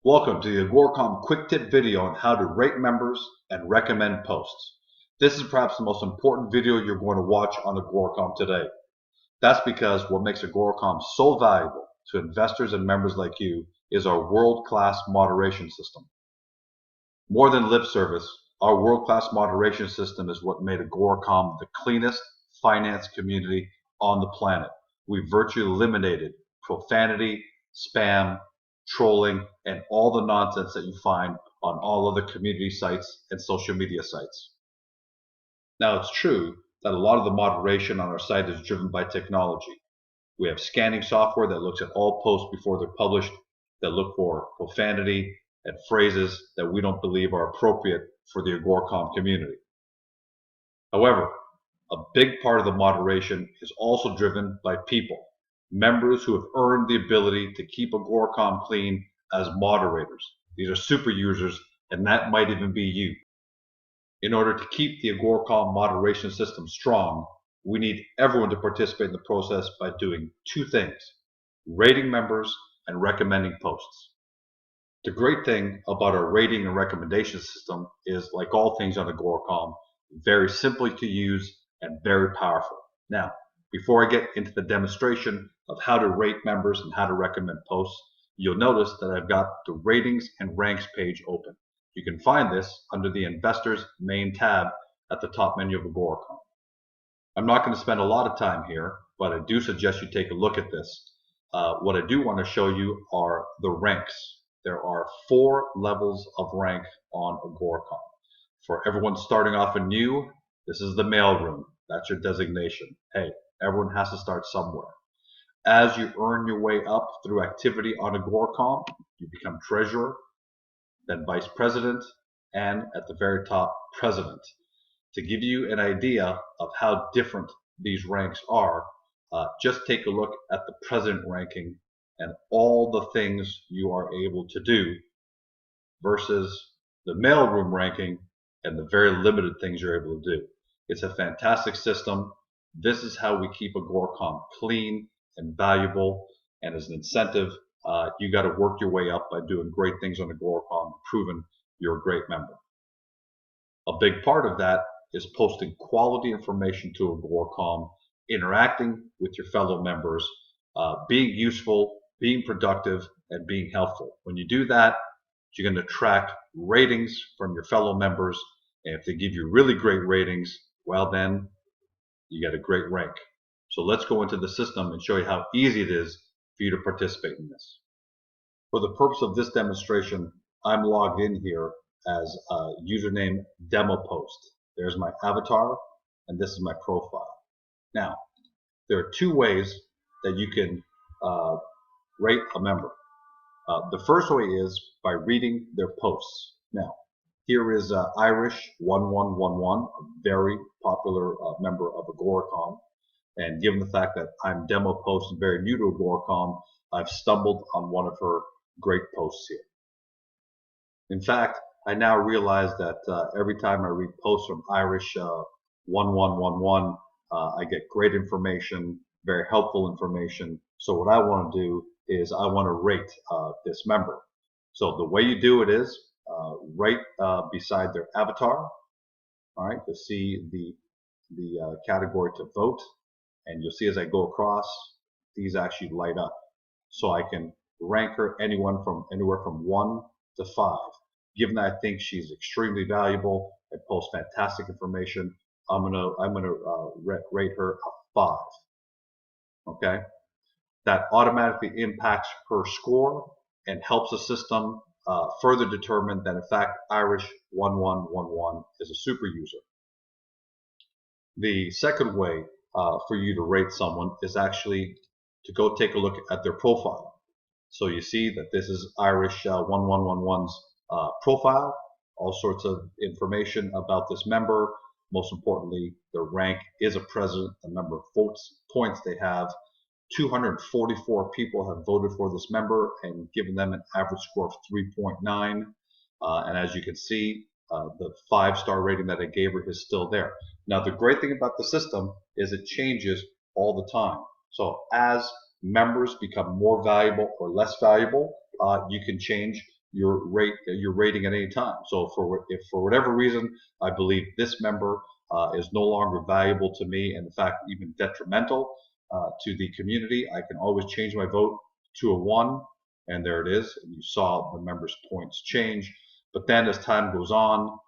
Welcome to the Agoracom quick tip video on how to rate members and recommend posts. This is perhaps the most important video you're going to watch on Agoracom today. That's because what makes Agoracom so valuable to investors and members like you is our world-class moderation system. More than lip service, our world-class moderation system is what made Agoracom the cleanest finance community on the planet. We virtually eliminated profanity, spam, trolling, and all the nonsense that you find on all other community sites and social media sites. Now, it's true that a lot of the moderation on our site is driven by technology. We have scanning software that looks at all posts before they're published, that look for profanity and phrases that we don't believe are appropriate for the Agoracom community. However, a big part of the moderation is also driven by people, members who have earned the ability to keep Agoracom clean as moderators. These are super users, and that might even be you. In order to keep the Agoracom moderation system strong, we need everyone to participate in the process by doing two things: rating members and recommending posts. The great thing about our rating and recommendation system is, like all things on Agoracom, very simply to use and very powerful. Now, before I get into the demonstration of how to rate members and how to recommend posts, you'll notice that I've got the ratings and ranks page open. You can find this under the Investors main tab at the top menu of Agoracom. I'm not going to spend a lot of time here, but I do suggest you take a look at this. What I do want to show you are the ranks. There are 4 levels of rank on Agoracom. For everyone starting off anew, this is the mailroom. That's your designation. Hey, everyone has to start somewhere. As you earn your way up through activity on Agoracom, you become treasurer, then vice president, and at the very top, president. To give you an idea of how different these ranks are, just take a look at the president ranking and all the things you are able to do versus the mailroom ranking and the very limited things you're able to do. It's a fantastic system. This is how we keep Agoracom clean and valuable, and as an incentive, you got to work your way up by doing great things on Agoracom, proving you're a great member. A big part of that is posting quality information to Agoracom, interacting with your fellow members, being useful, being productive, and being helpful. When you do that, you're going to attract ratings from your fellow members, and if they give you really great ratings, well then, you get a great rank. So let's go into the system and show you how easy it is for you to participate in this. For the purpose of this demonstration, I'm logged in here as username demo post. There's my avatar, and this is my profile. Now, there are 2 ways that you can rate a member. The first way is by reading their posts. Now, here is Irish1111, a very popular member of Agoracom. And given the fact that I'm demo post and very new to Agoracom, I've stumbled on one of her great posts here. In fact, I now realize that every time I read posts from Irish1111, I get great information, very helpful information. So what I want to do is I want to rate this member. So the way you do it is right beside their avatar. All right, you'll see the category to vote, and you'll see as I go across, these actually light up. So I can rank her anywhere from 1 to 5. Given that I think she's extremely valuable and posts fantastic information, I'm gonna rate her a 5. Okay, that automatically impacts her score and helps the system further determine that in fact Irish1111 is a super user. The second way for you to rate someone is actually to go take a look at their profile. So you see that this is Irish1111's profile, all sorts of information about this member. Most importantly, their rank is a president, the number of points they have. 244 people have voted for this member and given them an average score of 3.9. And as you can see, the 5-star rating that I gave her is still there. Now, the great thing about the system is it changes all the time. So as members become more valuable or less valuable, you can change your rating at any time. So if for whatever reason I believe this member is no longer valuable to me, and in fact even detrimental to the community, I can always change my vote to a 1, and there it is. And you saw the member's points change. But then as time goes on,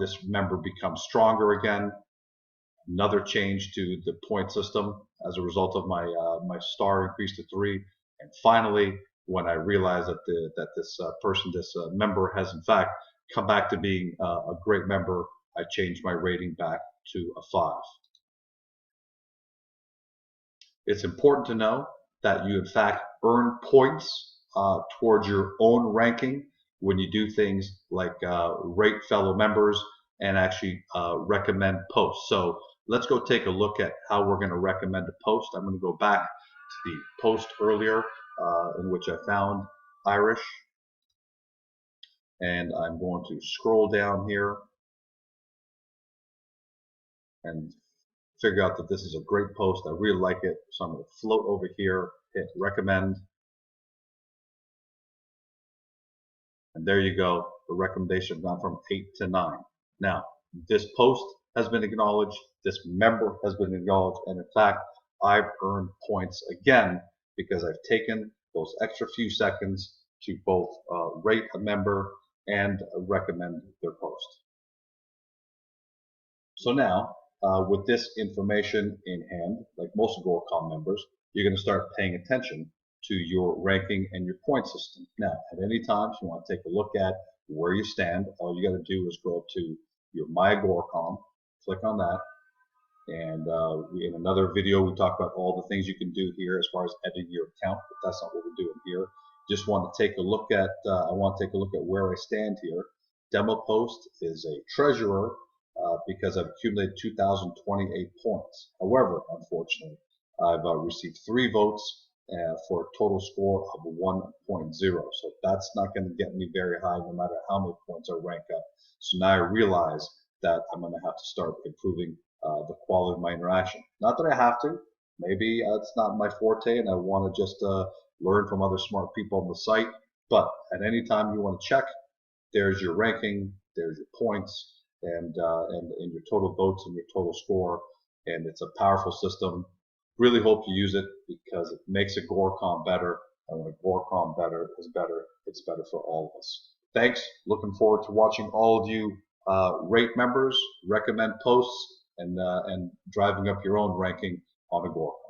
this member becomes stronger again. Another change to the point system as a result of my star increased to 3. And finally, when I realized that this member has in fact come back to being a great member, I changed my rating back to a 5. It's important to know that you in fact earn points towards your own ranking when you do things like rate fellow members and actually recommend posts. So let's go take a look at how we're going to recommend a post. I'm going to go back to the post earlier in which I found Irish, and I'm going to scroll down here and figure out that this is a great post. I really like it, so I'm going to float over here, hit recommend, and there you go. The recommendation has gone from 8 to 9. Now, this post has been acknowledged, this member has been acknowledged, and in fact, I've earned points again because I've taken those extra few seconds to both rate a member and recommend their post. So now, with this information in hand, like most Agoracom members, you're going to start paying attention to your ranking and your point system. Now, at any time, if you want to take a look at where you stand, all you got to do is go up to your My Agoracom, click on that, and in another video we talk about all the things you can do here as far as editing your account, but that's not what we're doing here. Just want to take a look at, I want to take a look at where I stand here. Demo post is a treasurer because I've accumulated 2,028 points. However, unfortunately, I've received 3 votes for a total score of 1.0. So that's not going to get me very high no matter how many points I rank up. So now I realize that I'm going to have to start improving the quality of my interaction. Not that I have to. Maybe it's not my forte and I want to just learn from other smart people on the site. But at any time you want to check, there's your ranking, there's your points, and your total votes and your total score. And it's a powerful system. Really hope you use it because it makes Agoracom better. And when Agoracom is better, it's better for all of us. Thanks. Looking forward to watching all of you rate members, recommend posts, and driving up your own ranking on Agoracom.